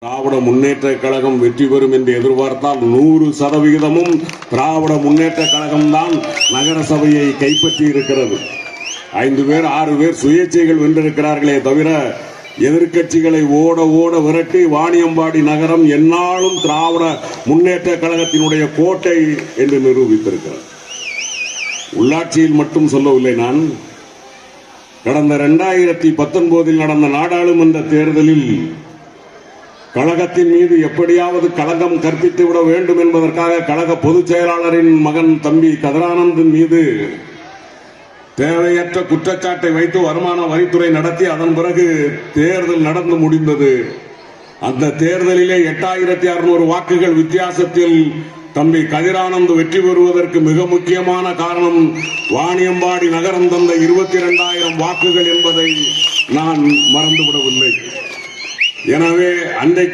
திராவிட முன்னேற்ற கழகம் வெற்றி பெறும் என்று எதிர்பார்த்தால் 100% திராவிட முன்னேற்ற கழகம் தான் நகர சபையை கைப்பற்றி இருக்கிறது. 5 பேர் 6 பேர் சுயேட்சைகள் வென்றிருக்கிறார்களே தவிர எதிர்கட்சிகளை ஓட ஓட விரட்டி வாணியம்பாடி நகரம் எந்நாளும் திராவிட முன்னேற்ற கழகத்தினுடைய கோட்டை என்று நிரூபித்திருக்கிறது. உள்ளாட்சியில் மட்டும் சொல்லவில்லை, நான் கடந்த 2019 நடந்த நாடாளுமன்ற தேர்தலில் கழகத்தின் மீது எப்படியாவது களங்கம் கற்பித்து விட வேண்டும் என்பதற்காக கழக பொதுச் செயலாளரின் மகன் தம்பி கதிரானந்தன் மீது தேவையற்ற குற்றச்சாட்டை வைத்து வருமான வரித்துறை நடத்தி அதன் பிறகு தேர்தல் நடந்து முடிந்தது. அந்த தேர்தலிலே 8600 வாக்குகள் வித்தியாசத்தில் தம்பி கதிரானந்த் வெற்றி பெறுவதற்கு மிக முக்கியமான காரணம் வாணியம்பாடி நகரம் தந்த 22,000 வாக்குகள் என்பதை நான் மறந்துவிடவில்லை. எனவே அன்றைக்கு